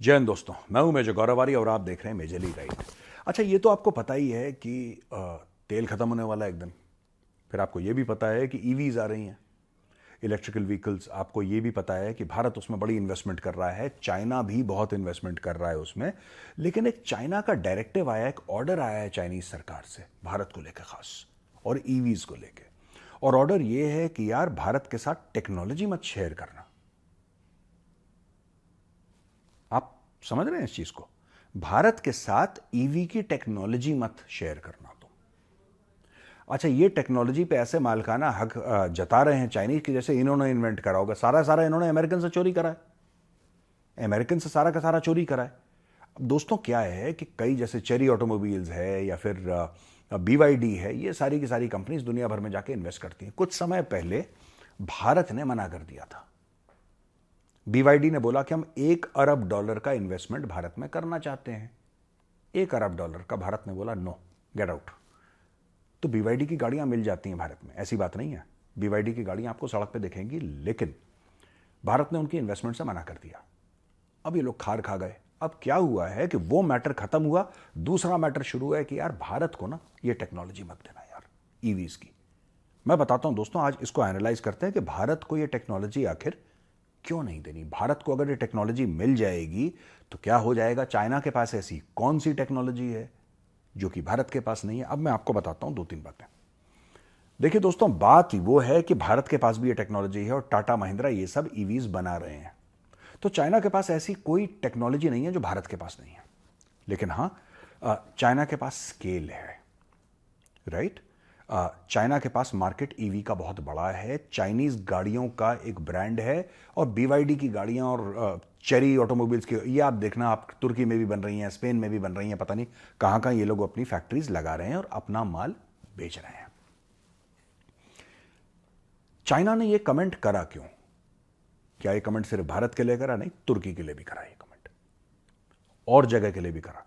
जय हिंद दोस्तों, मैं हूं मेजर गौरवारी और आप देख रहे हैं मेजरली राइट। अच्छा, ये तो आपको पता ही है कि तेल खत्म होने वाला है एक दिन। फिर आपको ये भी पता है कि ईवीज आ रही हैं, इलेक्ट्रिकल व्हीकल्स। आपको ये भी पता है कि भारत उसमें बड़ी इन्वेस्टमेंट कर रहा है, चाइना भी बहुत इन्वेस्टमेंट कर रहा है उसमें। लेकिन एक चाइना का डायरेक्टिव आया, एक ऑर्डर आया है चाइनीज सरकार से भारत को लेकर खास, और ईवीज को लेकर। और ऑर्डर ये है कि यार भारत के साथ टेक्नोलॉजी मत शेयर करना। आप समझ रहे हैं इस चीज को? भारत के साथ ईवी की टेक्नोलॉजी मत शेयर करना तुम। अच्छा, ये टेक्नोलॉजी पे ऐसे मालिकाना हक जता रहे हैं चाइनीज की जैसे इन्होंने इन्वेंट करा होगा। सारा सारा इन्होंने अमेरिकन से चोरी करा है, अमेरिकन से सारा का सारा चोरी करा है। अब दोस्तों क्या है कि कई जैसे चेरी ऑटोमोबाइल्स है या फिर BYD है, ये सारी की सारी कंपनीज दुनिया भर में जाके इन्वेस्ट करती हैं। कुछ समय पहले भारत ने मना कर दिया था। BYD ने बोला कि हम $1 अरब का इन्वेस्टमेंट भारत में करना चाहते हैं। $1 अरब का। भारत ने बोला नो, गेट आउट। तो BYD की गाड़ियां मिल जाती हैं भारत में, ऐसी बात नहीं है। BYD की गाड़ियां आपको सड़क पे दिखेंगी, लेकिन भारत ने उनकी इन्वेस्टमेंट से मना कर दिया। अब ये लोग खार खा गए। अब क्या हुआ है कि वो मैटर खत्म हुआ, दूसरा मैटर शुरू है कि यार भारत को ना ये टेक्नोलॉजी मत देना यार, ईवीज की। मैं बताता हूं दोस्तों, आज इसको एनालाइज करते हैं कि भारत को ये टेक्नोलॉजी आखिर क्यों नहीं देनी। भारत को अगर ये टेक्नोलॉजी मिल जाएगी तो क्या हो जाएगा? चाइना के पास ऐसी कौन सी टेक्नोलॉजी है जो कि भारत के पास नहीं है? अब मैं आपको बताता हूं दो तीन बातें। देखिए दोस्तों, बात वो है कि भारत के पास भी ये टेक्नोलॉजी है और टाटा महिंद्रा ये सब ईवीज बना रहे हैं। तो चाइना के पास ऐसी कोई टेक्नोलॉजी नहीं है जो भारत के पास नहीं है। लेकिन हां, चाइना के पास स्केल है, राइट? चाइना के पास मार्केट ईवी का बहुत बड़ा है, चाइनीज गाड़ियों का एक ब्रांड है, और BYD की गाड़ियां और चेरी ऑटोमोबाइल्स की, ये आप देखना, आप तुर्की में भी बन रही हैं, स्पेन में भी बन रही हैं, पता नहीं कहां कहां ये लोग अपनी फैक्ट्रीज लगा रहे हैं और अपना माल बेच रहे हैं। चाइना ने ये कमेंट करा क्यों? क्या ये कमेंट सिर्फ भारत के लिए करा? नहीं, तुर्की के लिए भी करा ये कमेंट, और जगह के लिए भी करा।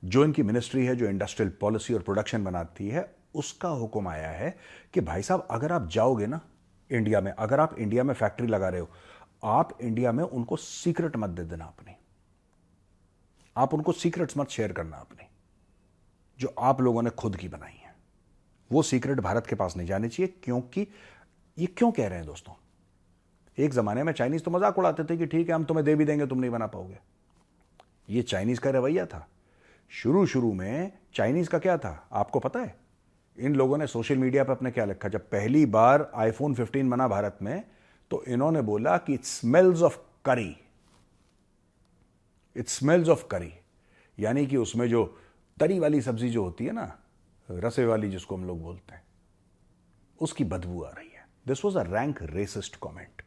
जो इनकी मिनिस्ट्री है, जो इंडस्ट्रियल पॉलिसी और प्रोडक्शन बनाती है, उसका हुक्म आया है कि भाई साहब, अगर आप जाओगे ना इंडिया में, अगर आप इंडिया में फैक्ट्री लगा रहे हो, आप इंडिया में उनको सीक्रेट मत दे देना अपनी। आप उनको सीक्रेट्स मत शेयर करना अपनी, जो आप लोगों ने खुद की बनाई है। वो सीक्रेट भारत के पास नहीं जानी चाहिए। क्योंकि ये क्यों कह रहे हैं दोस्तों? एक जमाने में चाइनीज तो मजाक उड़ाते थे कि ठीक है, हम तुम्हें दे भी देंगे, तुम नहीं बना पाओगे। ये चाइनीज का रवैया था। शुरू शुरू में चाइनीज का क्या था आपको पता है? इन लोगों ने सोशल मीडिया पर अपने क्या लिखा, जब पहली बार iPhone 15 बना भारत में, तो इन्होंने बोला कि इट स्मेल्स ऑफ करी। इट स्मेल्स ऑफ करी, यानी कि उसमें जो तरी वाली सब्जी जो होती है ना, रसे वाली जिसको हम लोग बोलते हैं, उसकी बदबू आ रही है। This was a rank racist comment.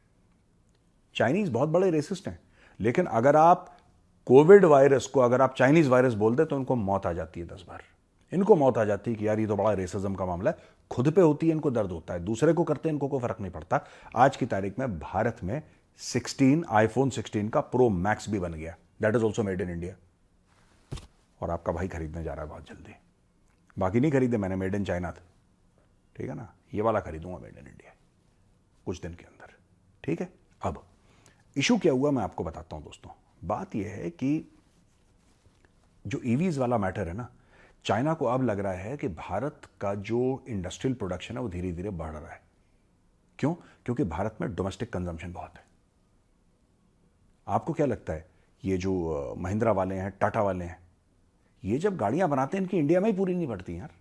Chinese बहुत बड़े रेसिस्ट हैं, लेकिन अगर आप कोविड वायरस को अगर आप चाइनीज वायरस बोलते तो इनको मौत आ जाती है 10 बार। इनको मौत आ जाती है कि यार ये तो बड़ा रेसिज्म का मामला है। खुद पे होती है, इनको दर्द होता है, दूसरे को करते हैं इनको कोई फर्क नहीं पड़ता। आज की तारीख में भारत में iPhone 16 का प्रो मैक्स भी बन गया, that is also made in India, और आपका भाई खरीदने जा रहा है बहुत जल्दी। बाकी नहीं खरीदे मैंने, मेड इन चाइना था, ठीक है ना? ये वाला खरीदूंगा मेड इन इंडिया कुछ दिन के अंदर, ठीक है? अब इशू क्या हुआ मैं आपको बताता हूं दोस्तों। बात यह है कि जो ईवीज वाला मैटर है ना, चाइना को अब लग रहा है कि भारत का जो इंडस्ट्रियल प्रोडक्शन है वो धीरे धीरे बढ़ रहा है। क्यों? क्योंकि भारत में डोमेस्टिक कंजम्पशन बहुत है। आपको क्या लगता है, ये जो महिंद्रा वाले हैं, टाटा वाले हैं, ये जब गाड़ियां बनाते हैं, इनकी इंडिया में ही पूरी नहीं पड़ती यार।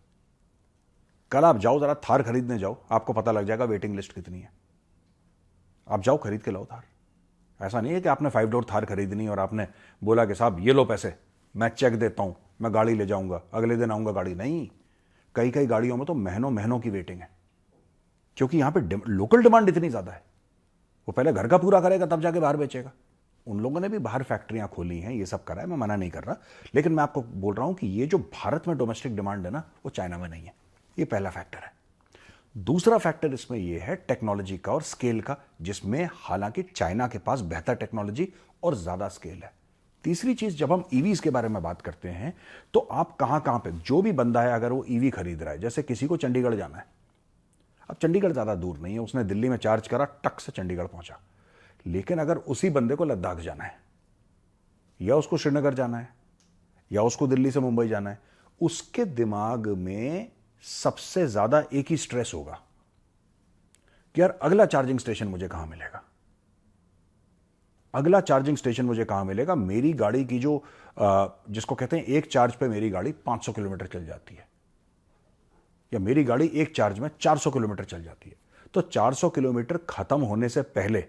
कल आप जाओ जरा थार खरीदने जाओ, आपको पता लग जाएगा वेटिंग लिस्ट कितनी है। आप जाओ खरीद के लाओ थार। ऐसा नहीं है कि आपने 5 डोर थार खरीदनी और आपने बोला कि साहब ये लो पैसे, मैं चेक देता हूं, मैं गाड़ी ले जाऊंगा, अगले दिन आऊंगा गाड़ी। नहीं, कई कई गाड़ियों में तो महीनों महीनों की वेटिंग है, क्योंकि यहां पे लोकल डिमांड इतनी ज्यादा है। वो पहले घर का पूरा करेगा तब जाके बाहर बेचेगा। उन लोगों ने भी बाहर फैक्ट्रियां खोली हैं, ये सब करा है, मैं मना नहीं कर रहा, लेकिन मैं आपको बोल रहा हूं कि ये जो भारत में डोमेस्टिक डिमांड है ना, वो चाइना में नहीं है। ये पहला फैक्टर है। दूसरा फैक्टर इसमें यह है टेक्नोलॉजी का और स्केल का, जिसमें हालांकि चाइना के पास बेहतर टेक्नोलॉजी और ज्यादा स्केल है। तीसरी चीज, जब हम ईवीज के बारे में बात करते हैं तो आप कहां कहां पे, जो भी बंदा है अगर वो ईवी खरीद रहा है, जैसे किसी को चंडीगढ़ जाना है, अब चंडीगढ़ ज्यादा दूर नहीं है, उसने दिल्ली में चार्ज करा, टक से चंडीगढ़ पहुंचा। लेकिन अगर उसी बंदे को लद्दाख जाना है, या उसको श्रीनगर जाना है या उसको दिल्ली से मुंबई जाना है, उसके दिमाग में सबसे ज्यादा एक ही स्ट्रेस होगा कि यार अगला चार्जिंग स्टेशन मुझे कहां मिलेगा, अगला चार्जिंग स्टेशन मुझे कहां मिलेगा। मेरी गाड़ी की जो जिसको कहते हैं एक चार्ज पे मेरी गाड़ी 500 किलोमीटर चल जाती है, या मेरी गाड़ी एक चार्ज में 400 किलोमीटर चल जाती है, तो 400 किलोमीटर खत्म होने से पहले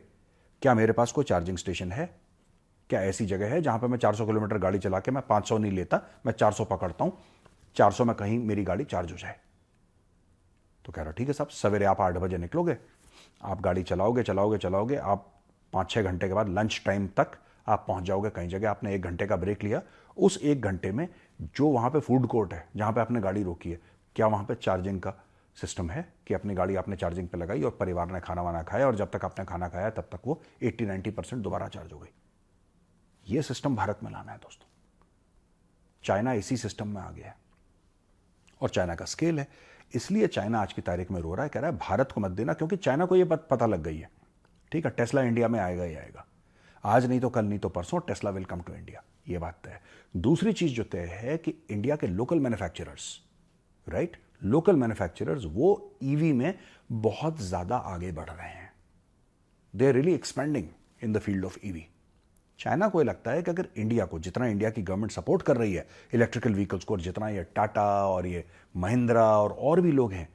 क्या मेरे पास कोई चार्जिंग स्टेशन है? क्या ऐसी जगह है जहां पे मैं 400 किलोमीटर गाड़ी चला के मैं 500 नहीं लेता, मैं 400 पकड़ता हूं, 400 में कहीं मेरी गाड़ी चार्ज हो जाए? तो कह रहा ठीक है साहब, सवेरे आप 8 बजे निकलोगे, आप गाड़ी चलाओगे चलाओगे चलाओगे, आप 5-6 घंटे के बाद लंच टाइम तक आप पहुंच जाओगे कहीं जगह, आपने 1 घंटे का ब्रेक लिया, उस 1 घंटे में जो वहां पे फूड कोर्ट है जहां पे आपने गाड़ी रोकी है, क्या वहां पे चार्जिंग का सिस्टम है कि अपनी गाड़ी आपने चार्जिंग पे लगाई और परिवार ने खाना वाना खाया और जब तक आपने खाना खाया तब तक वो 80-90% दोबारा चार्ज हो गई? ये सिस्टम भारत में लाना है दोस्तों। चाइना इसी सिस्टम में आ गया है और चाइना का स्केल है, इसलिए चाइना आज की तारीख में रो रहा है, कह रहा है भारत को मत देना, क्योंकि चाइना को यह पता लग गई है, ठीक है, टेस्ला इंडिया में आएगा ही आएगा, आज नहीं तो कल नहीं तो परसों Tesla will come to India, ये बात तय है। दूसरी चीज जो तय है कि इंडिया के local manufacturers, right, local manufacturers वो ईवी में बहुत ज्यादा आगे बढ़ रहे हैं, they are really expanding in the field of EV. China को लगता है कि अगर इंडिया को, जितना इंडिया की गवर्नमेंट सपोर्ट कर रही है इलेक्ट्रिकल व्हीकल्स को, और जितना ये टाटा और ये महिंद्रा और भी लोग हैं,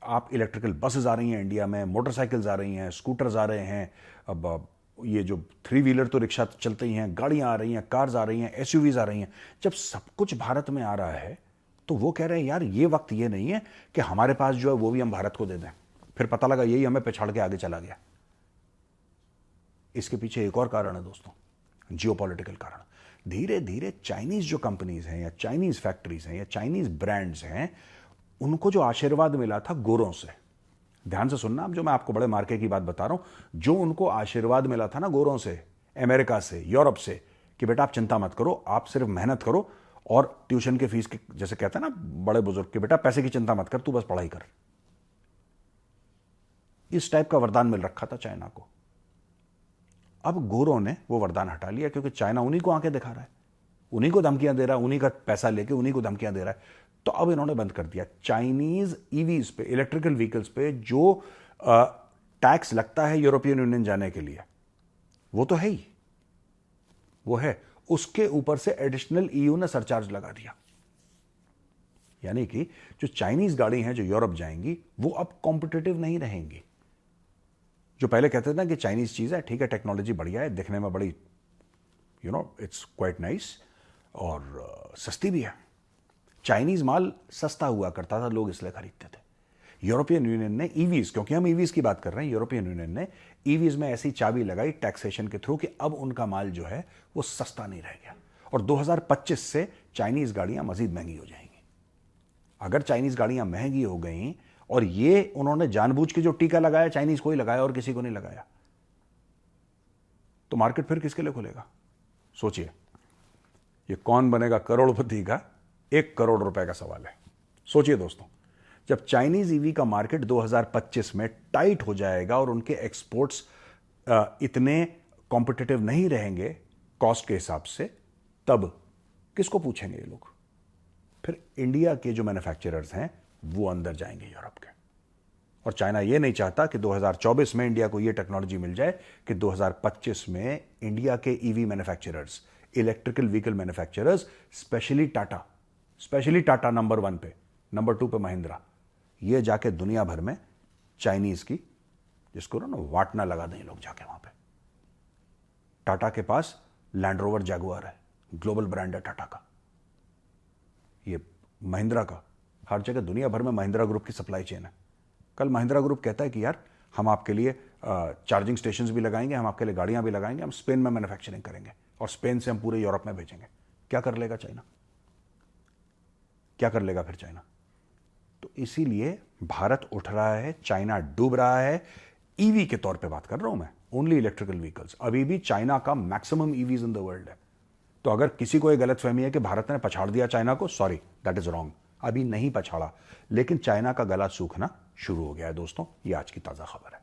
आप इलेक्ट्रिकल बसेस आ रही हैं इंडिया में, मोटरसाइकिल्स आ रही हैं, स्कूटर्स आ रहे हैं, अब ये जो 3 व्हीलर तो रिक्शा चलते ही हैं, गाड़ियां आ रही हैं, कार्स आ रही हैं, एसयूवीज आ रही हैं, जब सब कुछ भारत में आ रहा है तो वो कह रहे हैं यार ये वक्त ये नहीं है कि हमारे पास जो है वो भी हम भारत को दे दें। फिर पता लगा यही हमें पिछाड़ के आगे चला गया। इसके पीछे एक और कारण है दोस्तों, जियोपॉलिटिकल कारण। धीरे धीरे चाइनीज जो कंपनीज हैं या चाइनीज फैक्ट्रीज हैं या चाइनीज ब्रांड्स हैं, उनको जो आशीर्वाद मिला था गोरों से, ध्यान से सुनना, अब जो मैं आपको बड़े मार्के की बात बता रहा हूं, जो उनको आशीर्वाद मिला था ना गोरों से, अमेरिका से, यूरोप से, कि बेटा आप चिंता मत करो, आप सिर्फ मेहनत करो और ट्यूशन के फीस के, जैसे कहते हैं ना बड़े बुजुर्ग, कि बेटा पैसे की चिंता मत कर, तू बस पढ़ाई कर, इस टाइप का वरदान मिल रखा था चाइना को। अब गोरों ने वो वरदान हटा लिया, क्योंकि चाइना उन्हीं को आंखें दिखा रहा है, उन्हीं को धमकियां दे रहा है, उन्हीं का पैसा लेके उन्हीं को धमकियां दे रहा है। तो अब इन्होंने बंद कर दिया चाइनीज ईवीज पे, इलेक्ट्रिकल व्हीकल्स पे जो टैक्स लगता है यूरोपियन यूनियन जाने के लिए, वो तो है ही, वो है, उसके ऊपर से एडिशनल ईयू ने सरचार्ज लगा दिया। यानी कि जो चाइनीज गाड़ी हैं जो यूरोप जाएंगी वो अब कॉम्पिटिटिव नहीं रहेंगी। जो पहले कहते थे ना कि चाइनीज चीज है, ठीक है, टेक्नोलॉजी बढ़िया है, दिखने में बड़ी इट्स क्वाइट नाइस और सस्ती भी है। चाइनीज माल सस्ता हुआ करता था, लोग इसलिए खरीदते थे। यूरोपियन यूनियन ने ईवीज, क्योंकि हम ईवीज की बात कर रहे हैं, यूरोपियन यूनियन ने ईवीज में ऐसी चाबी लगाई टैक्सेशन के थ्रू कि अब उनका माल जो है वो सस्ता नहीं रह गया, और 2025 से चाइनीज गाड़ियां मजीद महंगी हो जाएंगी। अगर चाइनीज गाड़ियां महंगी हो गई, और ये उन्होंने जानबूझ के जो टीका लगाया, चाइनीज को ही लगाया और किसी को नहीं लगाया, तो मार्केट फिर किसके लिए खुलेगा? सोचिए, ये कौन बनेगा करोड़पति का 1 करोड़ रुपए का सवाल है। सोचिए दोस्तों, जब चाइनीज ईवी का मार्केट 2025 में टाइट हो जाएगा और उनके एक्सपोर्ट्स इतने कॉम्पिटिटिव नहीं रहेंगे कॉस्ट के हिसाब से, तब किसको पूछेंगे ये लोग? फिर इंडिया के जो मैन्युफैक्चरर्स हैं वो अंदर जाएंगे यूरोप के, और चाइना ये नहीं चाहता कि 2024 में इंडिया को ये टेक्नोलॉजी मिल जाए कि 2025 में इंडिया के EV manufacturers, electrical vehicle manufacturers, specially Tata number 1 पे, नंबर 2 पे महिंद्रा, ये जाके दुनिया भर में चाइनीज की, जिसको ना वाटना लगा दें लोग जाके वहां पे। टाटा के पास लैंड रोवर जैगुआर है, ग्लोबल ब्रांड है टाटा का। ये महिंद्रा का, हर जगह दुनिया भर में महिंद्रा ग्रुप की सप्लाई चेन है। कल महिंद्रा ग्रुप कहता है कि यार हम आपके लिए चार्जिंग स्टेशंस भी लगाएंगे, हम आपके लिए गाड़ियां भी लगाएंगे, हम स्पेन में मैन्युफैक्चरिंग करेंगे और स्पेन से हम पूरे यूरोप में भेजेंगे। क्या कर लेगा चाइना? क्या कर लेगा फिर चाइना? तो इसीलिए भारत उठ रहा है, चाइना डूब रहा है। ईवी के तौर पे बात कर रहा हूं मैं, ओनली इलेक्ट्रिकल व्हीकल्स। अभी भी चाइना का maximum EVs in the world है। तो अगर किसी को यह गलतफहमी है कि भारत ने पछाड़ दिया चाइना को, सॉरी, दैट इज रॉन्ग। अभी नहीं पछाड़ा, लेकिन चाइना का गला सूखना शुरू हो गया है दोस्तों। ये आज की ताजा खबर है।